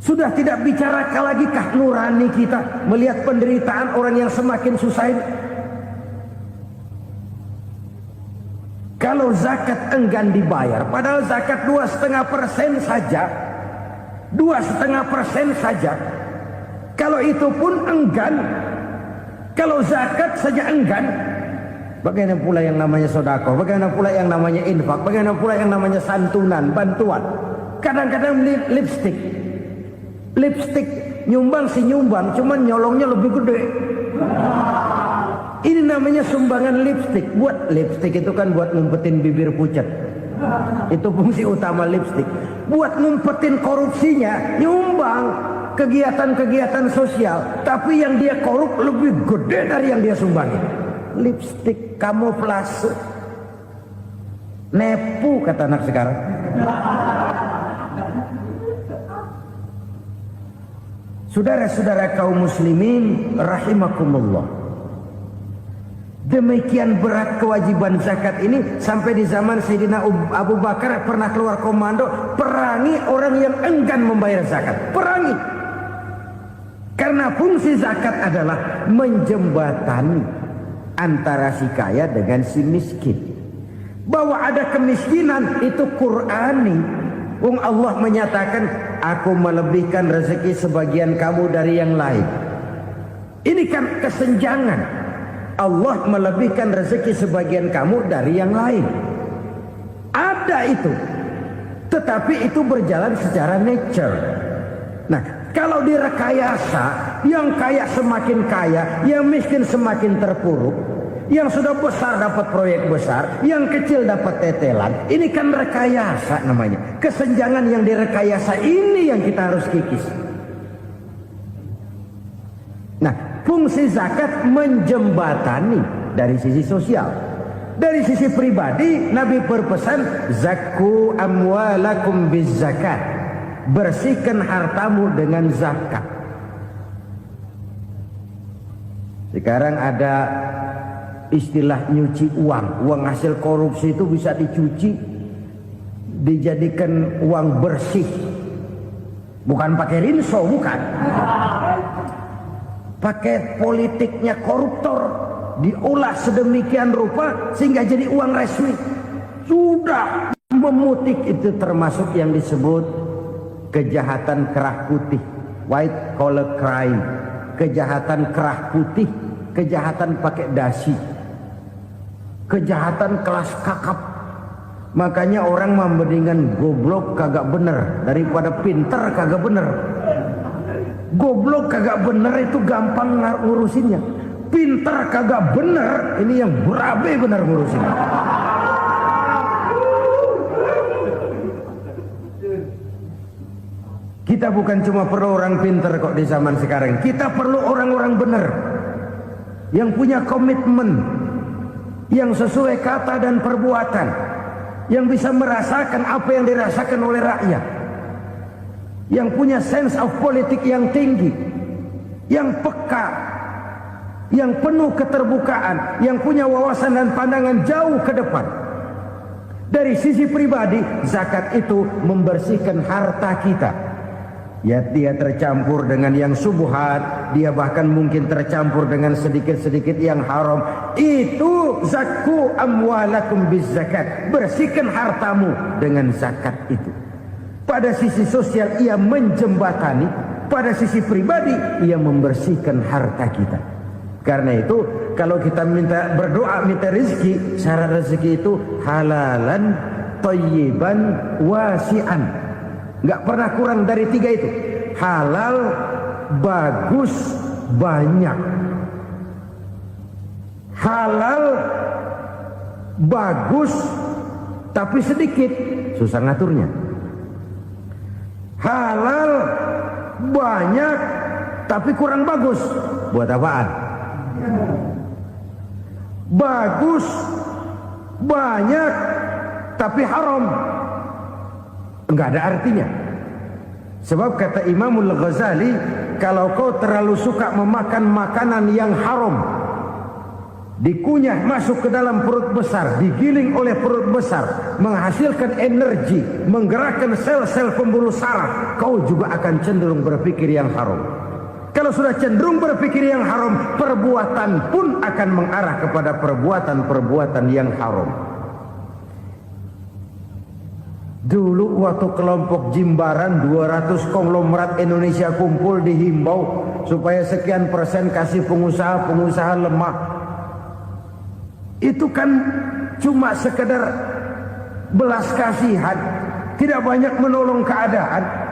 Sudah tidak bicara lagi kah nurani kita melihat penderitaan orang yang semakin susah ini? Kalau zakat enggan dibayar, padahal zakat 2,5% saja, 2,5% saja. Kalau itu pun enggan, kalau zakat saja enggan, bagaimana pula yang namanya sedekah, bagaimana pula yang namanya infak, bagaimana pula yang namanya santunan, bantuan. Kadang-kadang lipstick nyumbang si nyumbang, cuman nyolongnya lebih gede. Ini namanya sumbangan lipstick. Buat lipstick itu kan buat ngumpetin bibir pucat. Itu fungsi utama lipstick. Buat ngumpetin korupsinya, nyumbang kegiatan-kegiatan sosial. Tapi yang dia korup lebih gede dari yang dia sumbangi. Lipstick kamuflase. Nepu kata anak sekarang. Saudara-saudara kaum muslimin rahimakumullah. Demikian berat kewajiban zakat ini sampai di zaman Sayyidina Abu Bakar pernah keluar komando perangi orang yang enggan membayar zakat. Perangi. Karena fungsi zakat adalah menjembatani antara si kaya dengan si miskin. Bahwa ada kemiskinan itu Qur'ani. Wong Allah menyatakan, aku melebihkan rezeki sebagian kamu dari yang lain. Ini kan kesenjangan. Allah melebihkan rezeki sebagian kamu dari yang lain. Ada itu. Tetapi itu berjalan secara nature. Nah, kalau direkayasa, yang kaya semakin kaya, yang miskin semakin terpuruk, yang sudah besar dapat proyek besar, yang kecil dapat tetelan. Ini kan rekayasa namanya. Kesenjangan yang direkayasa ini yang kita harus kikis. Nah, fungsi zakat menjembatani dari sisi sosial. Dari sisi pribadi, Nabi berpesan, zakku amwalakum biz zakat. Bersihkan hartamu dengan zakat. Sekarang ada istilah nyuci uang. Uang hasil korupsi itu bisa dicuci, dijadikan uang bersih. Bukan pakai rinso, bukan. Pakai politiknya koruptor, diolah sedemikian rupa sehingga jadi uang resmi. Sudah memutik, itu termasuk yang disebut kejahatan kerah putih, white collar crime. Kejahatan kerah putih, kejahatan pakai dasi, kejahatan kelas kakap. Makanya orang mendingan goblok kagak bener daripada pinter kagak bener. Goblok kagak bener itu gampang ngurusinnya. Pinter kagak bener, ini yang berabe bener ngurusinnya. Kita bukan cuma perlu orang pinter kok di zaman sekarang. Kita perlu orang-orang bener yang punya komitmen, yang sesuai kata dan perbuatan, yang bisa merasakan apa yang dirasakan oleh rakyat, yang punya sense of politik yang tinggi, yang peka, yang penuh keterbukaan, yang punya wawasan dan pandangan jauh ke depan. Dari sisi pribadi, zakat itu membersihkan harta kita. Ya, dia tercampur dengan yang subuhat, dia bahkan mungkin tercampur dengan sedikit-sedikit yang haram. Itu zakku amwalakum biz zakat. Bersihkan hartamu dengan zakat itu. Pada sisi sosial ia menjembatani, pada sisi pribadi ia membersihkan harta kita. Karena itu kalau kita berdoa minta rezeki, syarat rezeki itu halalan thayyiban wasi'an. Enggak pernah kurang dari 3 itu. Halal, bagus, banyak. Halal, bagus, tapi sedikit, susah ngaturnya. Halal, banyak, tapi kurang bagus. Buat apaan? Bagus, banyak, tapi haram. Enggak ada artinya. Sebab kata Imamul Ghazali, kalau kau terlalu suka memakan makanan yang haram, dikunyah masuk ke dalam perut besar, digiling oleh perut besar, menghasilkan energi, menggerakkan sel-sel pembuluh saraf, kau juga akan cenderung berpikir yang haram. Kalau sudah cenderung berpikir yang haram, perbuatan pun akan mengarah kepada perbuatan-perbuatan yang haram. Dulu waktu kelompok Jimbaran 200 konglomerat Indonesia kumpul, dihimbau supaya sekian persen kasih pengusaha-pengusaha lemah. Itu kan cuma sekedar belas kasihan, tidak banyak menolong keadaan.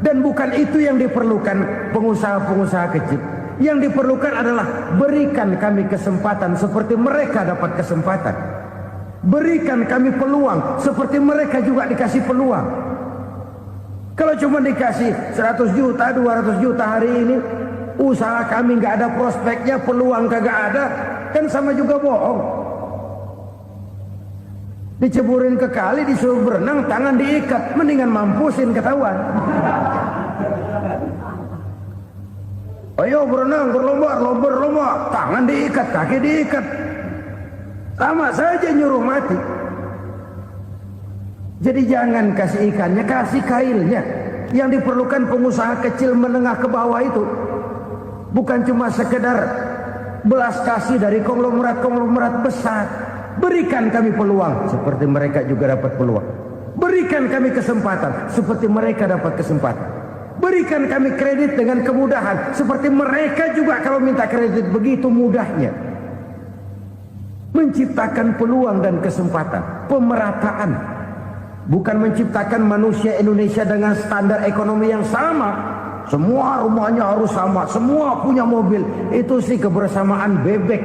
Dan bukan itu yang diperlukan pengusaha-pengusaha kecil. Yang diperlukan adalah berikan kami kesempatan seperti mereka dapat kesempatan. Berikan kami peluang seperti mereka juga dikasih peluang. Kalau cuma dikasih 100 juta, 200 juta hari ini, usaha kami nggak ada prospeknya, peluang kagak ada, kan sama juga bohong. Diceburin ke kali, disuruh berenang, tangan diikat, mendingan mampusin ketahuan. Ayo berenang, berlomba, tangan diikat, kaki diikat. Sama saja nyuruh mati. Jadi jangan kasih ikannya, kasih kailnya. Yang diperlukan pengusaha kecil menengah ke bawah itu bukan cuma sekedar belas kasih dari konglomerat-konglomerat besar. Berikan kami peluang seperti mereka juga dapat peluang. Berikan kami kesempatan seperti mereka dapat kesempatan. Berikan kami kredit dengan kemudahan seperti mereka juga kalau minta kredit begitu mudahnya. Menciptakan peluang dan kesempatan, pemerataan. Bukan menciptakan manusia Indonesia dengan standar ekonomi yang sama. Semua rumahnya harus sama, semua punya mobil. Itu sih kebersamaan bebek.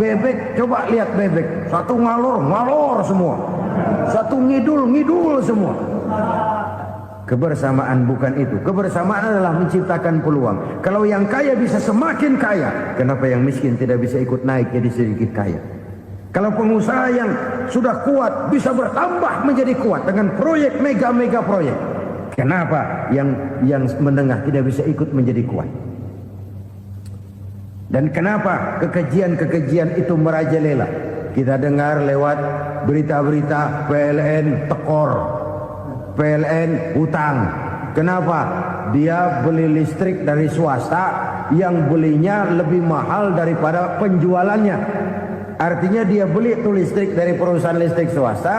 Bebek, coba lihat bebek. Satu ngalor semua. Satu ngidul semua. Kebersamaan bukan itu. Kebersamaan adalah menciptakan peluang. Kalau yang kaya bisa semakin kaya, kenapa yang miskin tidak bisa ikut naik jadi sedikit kaya? Kalau pengusaha yang sudah kuat bisa bertambah menjadi kuat dengan proyek mega proyek, kenapa yang menengah tidak bisa ikut menjadi kuat? Dan kenapa kekejian itu merajalela? Kita dengar lewat berita-berita PLN tekor, PLN utang. Kenapa? Dia beli listrik dari swasta yang belinya lebih mahal daripada penjualannya. Artinya dia beli itu listrik dari perusahaan listrik swasta,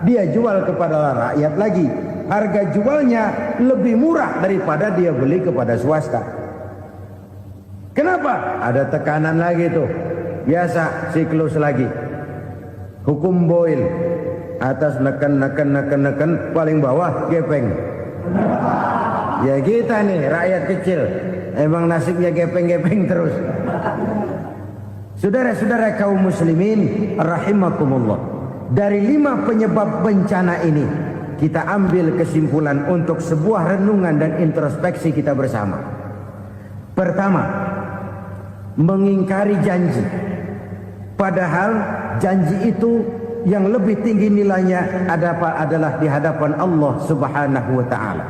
dia jual kepada rakyat lagi. Harga jualnya lebih murah daripada dia beli kepada swasta. Kenapa? Ada tekanan lagi tuh. Biasa siklus lagi. Hukum Boyle. Atas neken, paling bawah gepeng. Ya kita nih rakyat kecil, emang nasibnya gepeng terus. Saudara-saudara kaum muslimin rahimakumullah, dari 5 penyebab bencana ini kita ambil kesimpulan untuk sebuah renungan dan introspeksi kita bersama. Pertama, mengingkari janji. Padahal janji itu yang lebih tinggi nilainya adalah di hadapan Allah Subhanahu wa taala.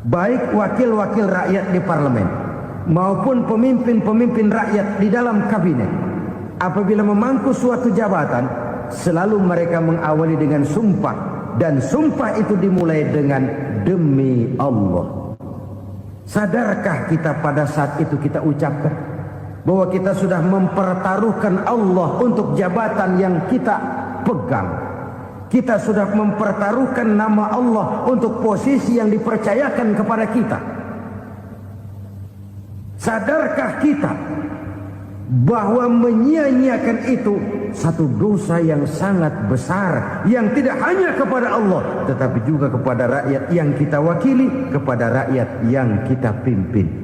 Baik wakil-wakil rakyat di parlemen maupun pemimpin-pemimpin rakyat di dalam kabinet, apabila memangku suatu jabatan, selalu mereka mengawali dengan sumpah, dan sumpah itu dimulai dengan demi Allah. Sadarkah kita pada saat itu kita ucapkan bahwa kita sudah mempertaruhkan Allah untuk jabatan yang kita pegang? Kita sudah mempertaruhkan nama Allah untuk posisi yang dipercayakan kepada kita. Sadarkah kita bahwa menyia-nyiakan itu satu dosa yang sangat besar, yang tidak hanya kepada Allah tetapi juga kepada rakyat yang kita wakili, kepada rakyat yang kita pimpin.